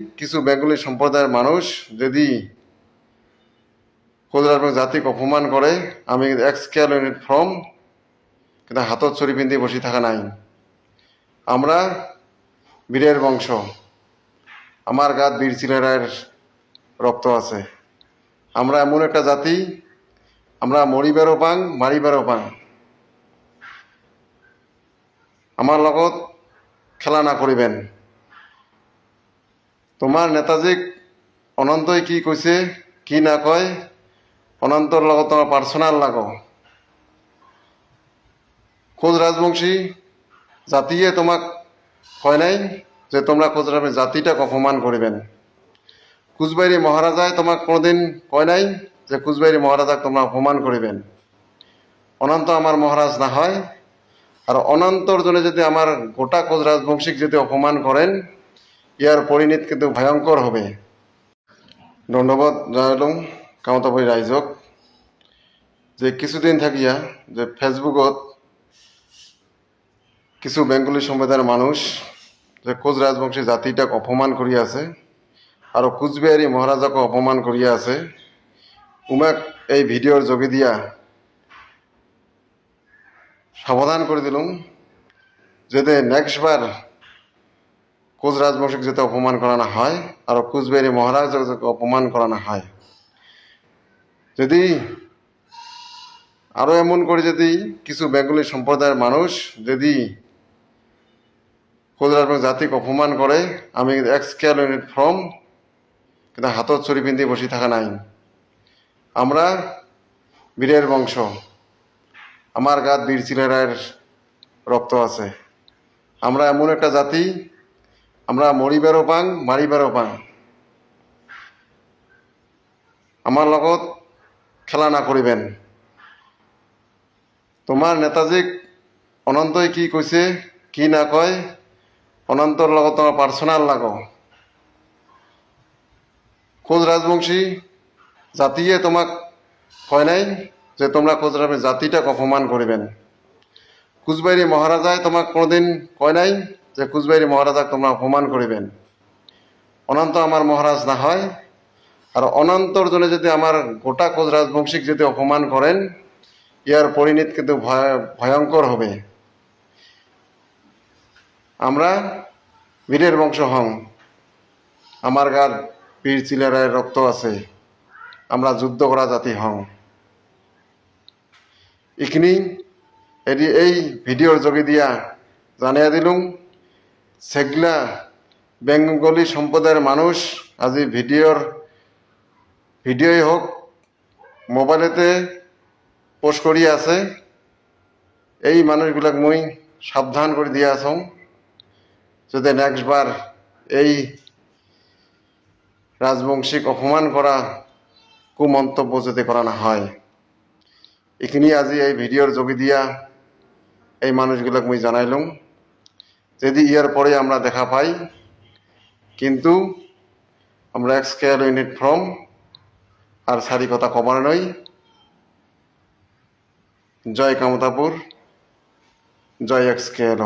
কিছু বেঙ্গলি সম্প্রদায়ের মানুষ যদি কোজরাট জাতিক অপমান করে আমি এক্সকেল ইউনিট ফ্রম কিন্তু হাতত ছড়ি পিন্ধি বসে থাকা নাই। আমরা বীরের বংশ, আমার গাত বীর ছেলেরার রক্ত আছে। আমরা এমন একটা জাতি, আমরা মরিবারও পাং মারিবারও পাং। আমার লগত খেলা না করিবেন। তোমার নেতাজিক অনন্তই কি কইছে কি না কয় অনন্তর লগত তোমার পার্সোনাল লাগো। কোচ রাজবংশী জাতিয়ে তোমাক কয় নাই যে তোমরা কোচরাজের জাতিটাকে অপমান করিবেন। কুচবাইরি মহারাজায় তোমাক কোনোদিন কয় নাই যে কুচবাইরি মহারাজাক তোমরা অপমান করিবেন। অনন্ত আমার মহারাজ না হয়, আর অনন্তর জন্য যদি আমার গোটা কোচ রাজবংশীক যদি অপমান করেন ইয়ার পরিণত কিন্তু ভয়ঙ্কর হবে। ধন্যবাদ জানালাম কামতাবাড়ি রাইজক যে কিছুদিন থাকিয়া যে ফেসবুকত কিছু বেঙ্গলি সম্প্রদায়ের মানুষ যে কোচ রাজবংশী জাতিটাক অপমান করিয়া আছে আর কুচবিহারী মহারাজাকে অপমান করিয়া আছে। উমাক এই ভিডিওর যোগে দিয়া সাবধান করে দিলাম যাতে নেক্সটবার কোচ রাজবংশীকে যাতে অপমান করানো হয় আর কুচবিহারী মহারাজাকে যাতে অপমান করানো হয়। যদি আরও এমন করে যদি কিছু বেঙ্গলি সম্প্রদায়ের মানুষ যদি কোচ রাজবংশী জাতিকে অপমান করে আমি এক্সকেল ইউনিট ফ্রম কিন্তু হাতত ছড়ি পিন্ধি বসে থাকা নাই। আমরা বীরের বংশ, আমার গাত বীর ছেলেরার রক্ত আছে। আমরা এমন একটা জাতি, আমরা মরিবারও পাং মারিবারও পাং। আমার লগত খেলা না করিবেন। তোমার নেতাজিক অনন্তই কি কইছে কি না কয় অনন্তর লগত তোমার পার্সোনাল লাগো। কোচ রাজবংশী জাতিয়ে তোমাক কয় নাই যে তোমরা কোচ রাজবংশী জাতিটাকে অপমান করিবেন। কুচবাইরি মহারাজায় তোমাক কোনোদিন কয় নাই যে কুচবাইরি মহারাজাক তোমরা অপমান করিবেন। অনন্ত আমার মহারাজ না হয়, আর অনন্তর জন্য যদি আমার গোটা কোচ রাজবংশীক যদি অপমান করেন ইয়ার পরিণত কিন্তু ভয়ঙ্কর হবে। আমরা বীরের বংশ হং, আমার গার বীর ছেলেরার রক্ত আছে। আমরা যুদ্ধ করা জাতি হং। এখানি এই ভিডিওর যোগে দিয়া জানিয়ে দিলুম সেগলা বেঙ্গলি সম্প্রদায়ের মানুষ আজি ভিডিওই হোক মোবাইলেতে পোস্ট করি আছে। এই মানুষগুলাক মুই সাবধান করে দিয়ে আসং যাতে নেক্সটবার এই রাজবংশীক অপমান করা কুমন্তব্য যাতে করা না হয়। এখানি আজি এই ভিডিওর যোগে দিয়া এই মানুষগুলাক মুই জানাইলাম যদি ইয়ার পরে আমরা দেখা পাই কিন্তু আমরা এক্সকেল ইউনিট ফ্রম আর সারি কথা কমার নই। জয় কামতাপুর, জয় এক্সকেল।